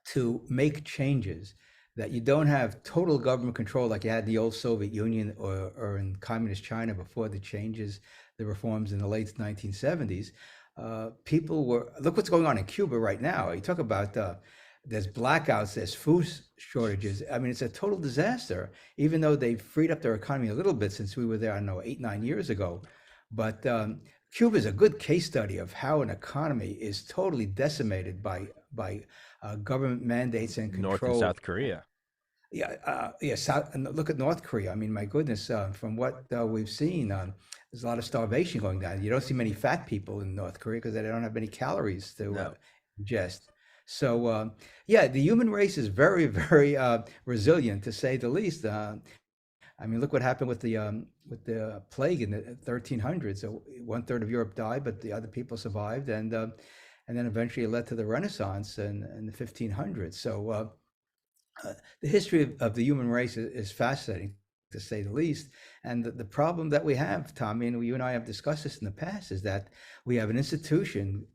to make changes, that you don't have total government control like you had in the old Soviet Union or in communist China before the changes, the reforms in the late 1970s. People were, look what's going on in Cuba right now. You talk about there's blackouts, there's food shortages. I mean, it's a total disaster, even though they've freed up their economy a little bit since we were there, I don't know, 8, 9 years ago. But Cuba is a good case study of how an economy is totally decimated by government mandates and North and control. South Korea. Yeah, yeah. South, and look at North Korea. I mean, my goodness, from what we've seen, there's a lot of starvation going down. You don't see many fat people in North Korea because they don't have any calories to No. ingest. So, yeah, the human race is very, very resilient, to say the least. I mean, look what happened with the plague in the 1300s. So 1/3 of Europe died, but the other people survived, and then eventually it led to the Renaissance in the 1500s. So the history of the human race is fascinating, to say the least. And the problem that we have, Tommy, and you and I have discussed this in the past, is that we have an institution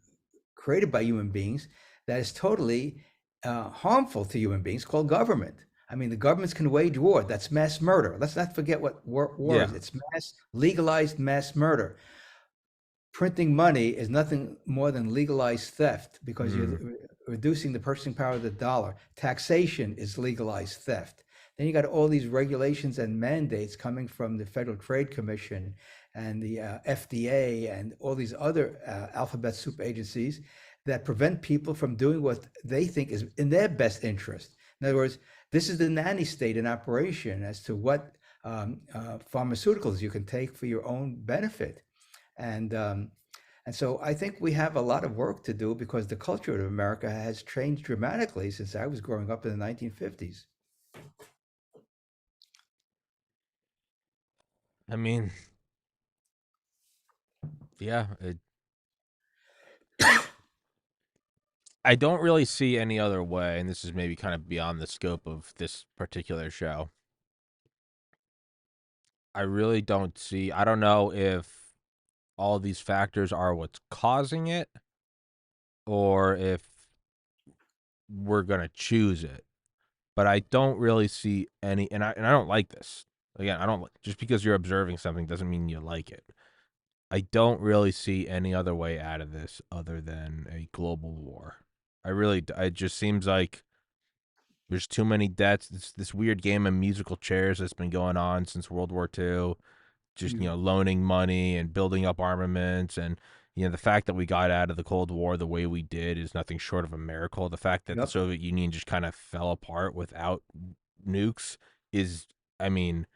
created by human beings that is totally harmful to human beings called government. I mean, the governments can wage war. That's mass murder. Let's not forget what war Yeah. is. It's legalized mass murder. Printing money is nothing more than legalized theft because you're Mm. reducing the purchasing power of the dollar. Taxation is legalized theft. Then you got all these regulations and mandates coming from the Federal Trade Commission and the FDA and all these other alphabet soup agencies that prevent people from doing what they think is in their best interest. In other words, this is the nanny state in operation as to what pharmaceuticals you can take for your own benefit. And um, and so I think we have a lot of work to do because the culture of America has changed dramatically since I was growing up in the 1950s. I mean, yeah, I don't really see any other way, and this is maybe kind of beyond the scope of this particular show. I really don't see, I don't know if all these factors are what's causing it or if we're going to choose it. But I don't really see any, and I don't like this. Again, I don't just because you're observing something doesn't mean you like it. I don't really see any other way out of this other than a global war. I really, it just seems like there's too many debts. This weird game of musical chairs that's been going on since World War II. Just Yeah. loaning money and building up armaments, and the fact that we got out of the Cold War the way we did is nothing short of a miracle. The fact that the Yep. Soviet Union just kind of fell apart without nukes is, I mean,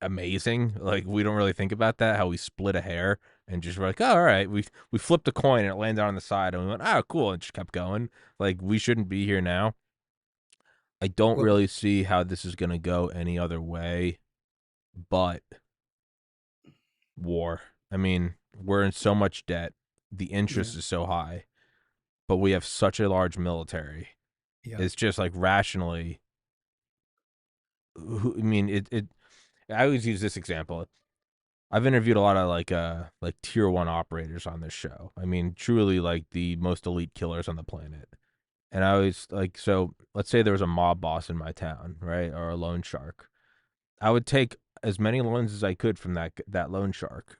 amazing. Like, we don't really think about that, how we split a hair and just were like, oh, all right, we flipped a coin and it landed on the side and we went, oh, cool, and just kept going. Like, we shouldn't be here now. I don't Well, really see how this is going to go any other way but war. I mean, we're in so much debt. The yeah. interest is so high, but we have such a large military. Yep. It's just like rationally. I mean, it. I always use this example. I've interviewed a lot of like tier one operators on this show. I mean, truly like the most elite killers on the planet. And I always like, so let's say there was a mob boss in my town, right, or a loan shark. I would take as many loans as I could from that loan shark,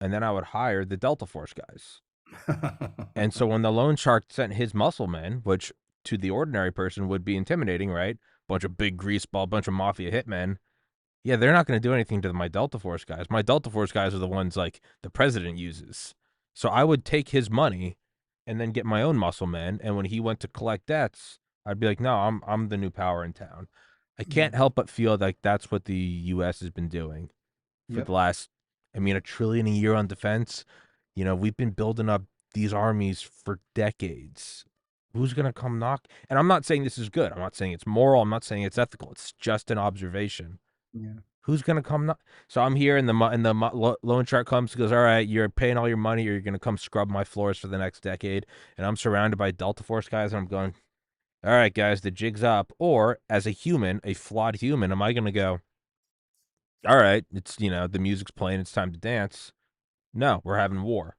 and then I would hire the Delta Force guys. And so when the loan shark sent his muscle men, which to the ordinary person would be intimidating, right? Bunch of big greaseball, bunch of mafia hitmen. Yeah, they're not going to do anything to my Delta Force guys. My Delta Force guys are the ones like the president uses. So I would take his money and then get my own muscle men. And when he went to collect debts, I'd be like, no, I'm the new power in town. I Yeah. can't help but feel like that's what the U.S. has been doing for the Yep. last, I mean, a trillion a year on defense. We've been building up these armies for decades. Who's going to come knock? And I'm not saying this is good. I'm not saying it's moral. I'm not saying it's ethical. It's just an observation. Yeah. Who's going to come knock? So I'm here, and the loan shark comes, goes, all right, you're paying all your money, or you're going to come scrub my floors for the next decade. And I'm surrounded by Delta Force guys, and I'm going, all right, guys, the jig's up. Or as a human, a flawed human, am I going to go, all right, it's, the music's playing, it's time to dance. No, we're having war.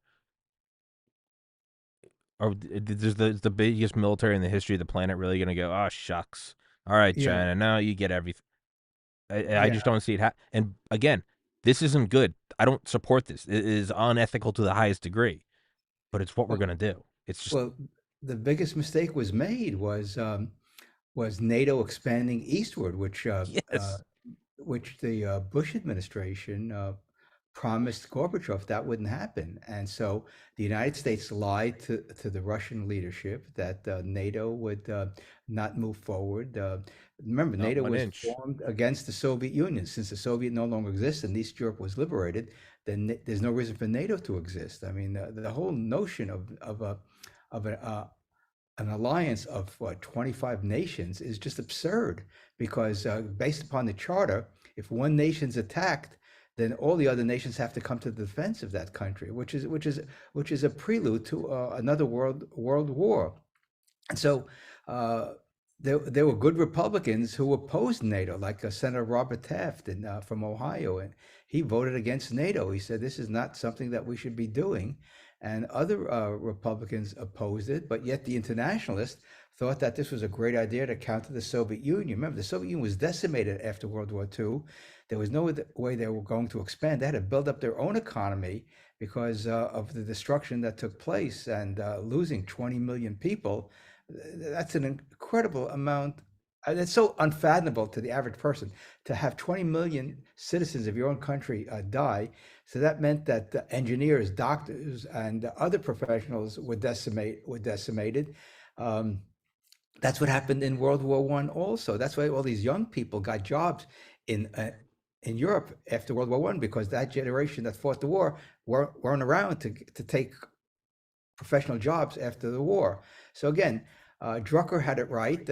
Or is the biggest military in the history of the planet really going to go, oh, shucks. All right, Yeah. China, now you get everything. I Yeah. just don't see it. And again, this isn't good. I don't support this. It is unethical to the highest degree, but it's what we're Well, going to do. It's just, well, the biggest mistake was made was NATO expanding eastward, yes. which the Bush administration promised Gorbachev that wouldn't happen. And so the United States lied to the Russian leadership that NATO would not move forward. Remember, Not NATO one was inch. formed against the Soviet Union. Since the Soviet no longer exists and East Europe was liberated, then there's no reason for NATO to exist. I mean, the whole notion of an alliance of what 25 nations is just absurd because based upon the charter, if one nation's attacked, then all the other nations have to come to the defense of that country, which is a prelude to another world war. And so uh, there were good Republicans who opposed NATO, like Senator Robert Taft from Ohio, and he voted against NATO. He said this is not something that we should be doing, and other Republicans opposed it. But yet the internationalists thought that this was a great idea to counter the Soviet Union. Remember, the Soviet Union was decimated after World War II. There was no way they were going to expand. They had to build up their own economy because of the destruction that took place and losing 20 million people. That's an incredible amount. It's so unfathomable to the average person to have 20 million citizens of your own country die. So that meant that the engineers, doctors, and other professionals were decimated. Um, that's what happened in World War One also. That's why all these young people got jobs in uh, in Europe after World War One, because that generation that fought the war weren't around to take professional jobs after the war. So again, Drucker had it right.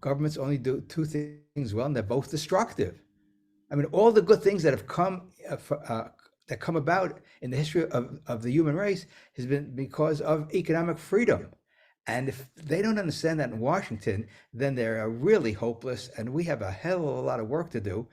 Governments only do two things well, and they're both destructive. I mean, all the good things that have that come about in the history of the human race has been because of economic freedom. And if they don't understand that in Washington, then they're really hopeless, and we have a hell of a lot of work to do.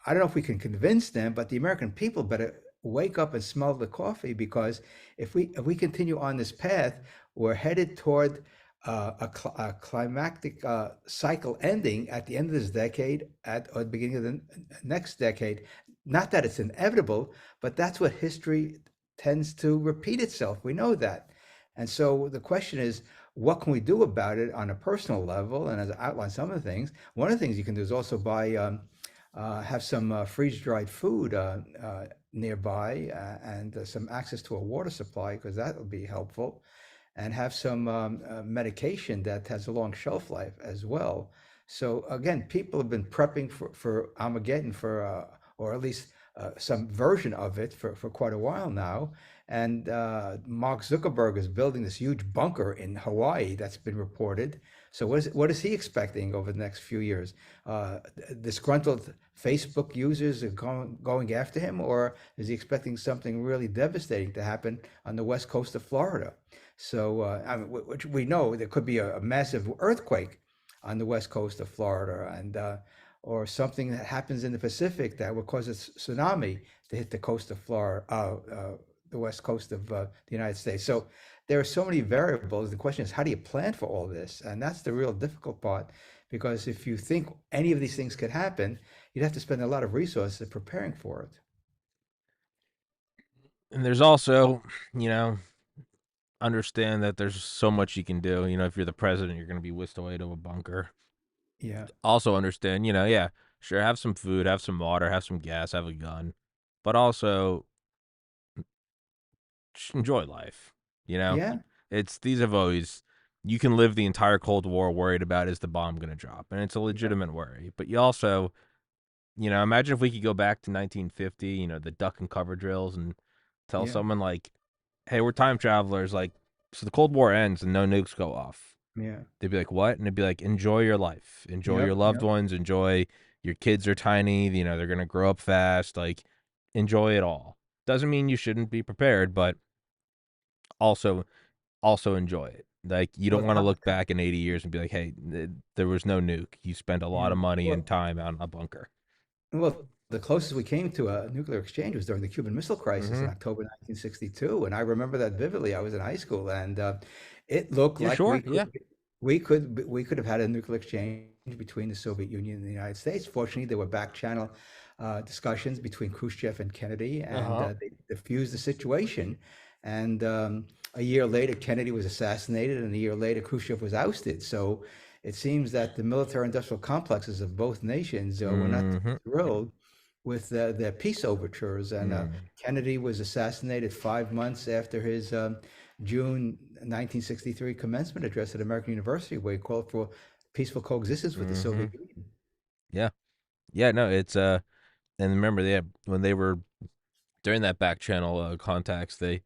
I don't know if we can convince them, but the American people better wake up and smell the coffee, because if we continue on this path, we're headed toward a climactic cycle ending at the end of this decade, or the beginning of the next decade. Not that it's inevitable, but that's what history tends to repeat itself. We know that. And so the question is, what can we do about it on a personal level? And as I outlined some of the things, one of the things you can do is also buy have some freeze-dried food nearby, and some access to a water supply, because that would be helpful, and have some medication that has a long shelf life as well. So again, people have been prepping for Armageddon or at least some version of it for quite a while now. And Mark Zuckerberg is building this huge bunker in Hawaii that's been reported. So what is he expecting over the next few years? Uh, Disgruntled Facebook users are going after him, or is he expecting something really devastating to happen on the west coast of Florida? So, I mean, which we know there could be a massive earthquake on the west coast of Florida, and or something that happens in the Pacific that would cause a tsunami to hit the coast of Florida, the west coast of the United States. So there are so many variables. The question is, how do you plan for all this? And that's the real difficult part, because if you think any of these things could happen, you'd have to spend a lot of resources preparing for it. And there's also, you know, understand that there's so much you can do. If you're the president, you're going to be whisked away to a bunker. Yeah, Also understand, yeah, sure, have some food, have some water, have some gas, have a gun, but also just enjoy life. You know, yeah, it's these have always you can live the entire Cold War worried about, is the bomb going to drop, and it's a yeah, legitimate worry. But you also, imagine if we could go back to 1950, the duck and cover drills, and tell yeah, someone like, "Hey, we're time travelers." Like, so the Cold War ends and no nukes go off. yeah. They'd be like, "What?" And they'd be like, "Enjoy your life, enjoy your Yep, loved yep. ones, enjoy your kids are tiny. They're gonna grow up fast. Like, enjoy it all." Doesn't mean you shouldn't be prepared, but also enjoy it. Like, you don't Well, want to look back in 80 years and be like, "Hey, there was no nuke. You spent a lot yeah. of money and Well, time on a bunker." Well, the closest we came to a nuclear exchange was during the Cuban Missile Crisis in Mm-hmm. October 1962, and I remember that vividly. I was in high school, and it looked Yeah, like sure. Yeah. we could have had a nuclear exchange between the Soviet Union and the United States. Fortunately, there were back channel discussions between Khrushchev and Kennedy, Uh and huh. they diffused the situation. And a year later, Kennedy was assassinated, and a year later, Khrushchev was ousted. So it seems that the military-industrial complexes of both nations were not Mm-hmm. thrilled with their peace overtures. And Mm. Kennedy was assassinated 5 months after his June 1963 commencement address at American University, where he called for peaceful coexistence with the Mm-hmm. Soviet Union. Yeah. Yeah. No, it's and remember, yeah, when they were during that back channel contacts, he's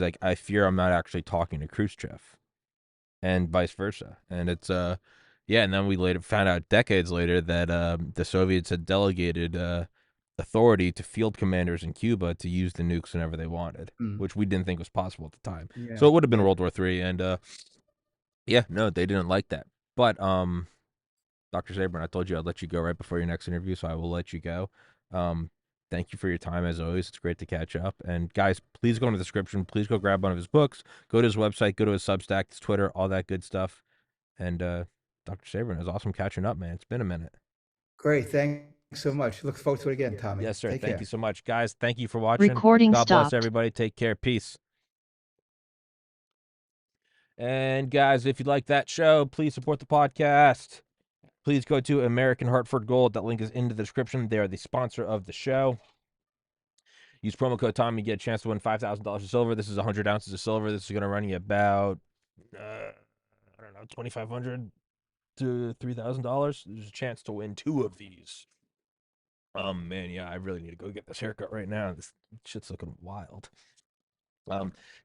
like, "I fear I'm not actually talking to Khrushchev," and vice versa. And it's yeah, and then we later found out decades later that the Soviets had delegated authority to field commanders in Cuba to use the nukes whenever they wanted, Mm, which we didn't think was possible at the time. yeah, So it would have been yeah, World War III, and Yeah, no, they didn't like that. But Dr. Sabrin, I told you I'd let you go right before your next interview, so I will let you go. Um, thank you for your time as always. It's great to catch up. And guys, please go in the description. Please go grab one of his books. Go to his website. Go to his Substack, his Twitter, all that good stuff. And Dr. Sabrin, it was awesome catching up, man. It's been a minute. Great. Thanks so much. Look forward to it again, Tommy. Yes, sir. Take Thank you care. so much, guys. Thank you for watching. Recording God bless stopped. everybody. Take care. Peace. And guys, if you like that show, please support the podcast. Please go to American Hartford Gold. That link is in the description. They are the sponsor of the show. Use promo code Tommy. Get a chance to win $5,000 of silver. This is 100 ounces of silver. This is going to run you about, I don't know, $2,500 to $3,000. There's a chance to win 2 of these. Man, yeah, I really need to go get this haircut right now. This shit's looking wild.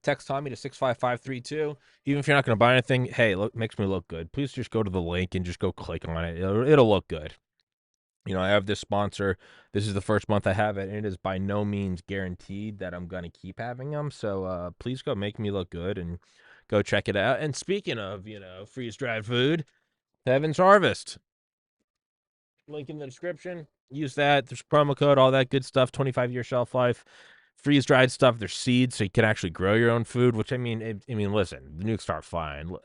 Text Tommy to 65532. Even if you're not going to buy anything, hey, look, makes me look good. Please just go to the link and just go click on it. It'll look good. You know, I have this sponsor. This is the first month I have it, and it is by no means guaranteed that I'm going to keep having them. So please go make me look good and go check it out. And speaking of, freeze-dried food, Heaven's Harvest. Link in the description. Use that. There's promo code, all that good stuff, 25-year shelf life. Freeze-dried stuff. There's seeds, so you can actually grow your own food, which, listen, the nukes start flying.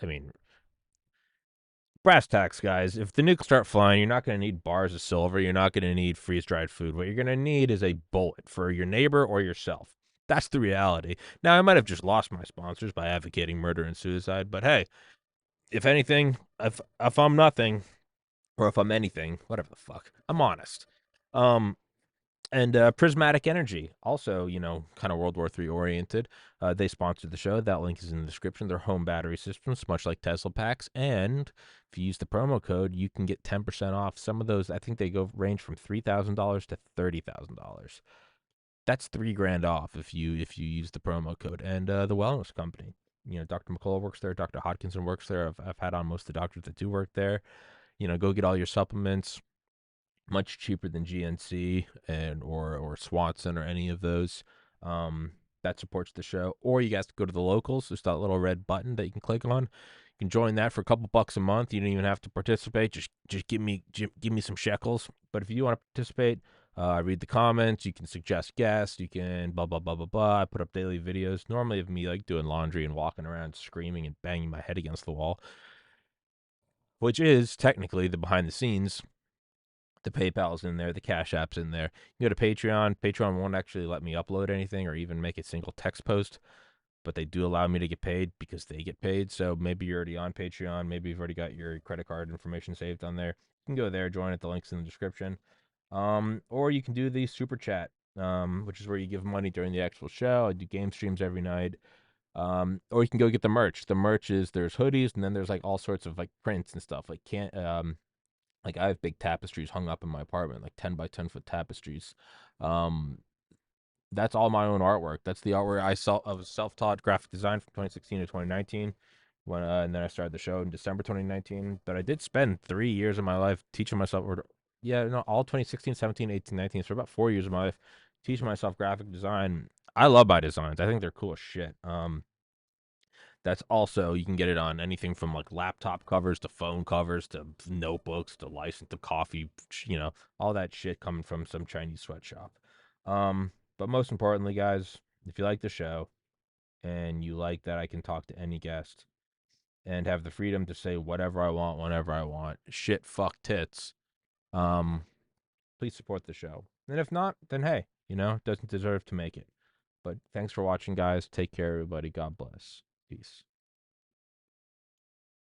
Brass tacks, guys. If the nukes start flying, you're not going to need bars of silver. You're not going to need freeze-dried food. What you're going to need is a bullet for your neighbor or yourself. That's the reality. Now, I might have just lost my sponsors by advocating murder and suicide, but hey, if anything, if I'm nothing, or if I'm anything, whatever the fuck, I'm honest. And Prismatic Energy, also, kind of World War III oriented. They sponsored the show. That link is in the description. They're home battery systems, much like Tesla packs. And if you use the promo code, you can get 10% off. Some of those, I think they go range from $3,000 to $30,000. That's $3,000 off if you use the promo code. And the Wellness Company, Dr. McCullough works there. Dr. Hodkinson works there. I've had on most of the doctors that do work there. Go get all your supplements. Much cheaper than GNC or Swanson or any of those. That supports the show. Or you guys go to the locals. There's that little red button that you can click on. You can join that for a couple bucks a month. You don't even have to participate. Just give me some shekels. But if you want to participate, I read the comments. You can suggest guests. You can blah blah blah blah blah. I put up daily videos. Normally of me like doing laundry and walking around screaming and banging my head against the wall, which is technically the behind the scenes. The PayPal's in there, the Cash App's in there. You go to Patreon. Patreon won't actually let me upload anything or even make a single text post, but they do allow me to get paid because they get paid. So maybe you're already on Patreon. Maybe you've already got your credit card information saved on there. You can go there, join it. The link's in the description. Or you can do the Super Chat, which is where you give money during the actual show. I do game streams every night. Or you can go get the merch. The merch is there's hoodies and then there's like all sorts of like prints and stuff. Like I have big tapestries hung up in my apartment, like 10 by 10-foot tapestries. Um, that's all my own artwork. That's the artwork I was self-taught graphic design from 2016 to 2019. And then I started the show in December 2019. But I did spend 3 years of my life teaching myself, all 2016, 17, 18, 19. So about 4 years of my life teaching myself graphic design. I love my designs. I think they're cool as shit. That's also, you can get it on anything from like laptop covers to phone covers to notebooks to license to coffee, all that shit coming from some Chinese sweatshop. But most importantly, guys, if you like the show and you like that I can talk to any guest and have the freedom to say whatever I want, whenever I want, shit, fuck, tits, please support the show. And if not, then hey, it doesn't deserve to make it. But thanks for watching, guys. Take care, everybody. God bless. Peace.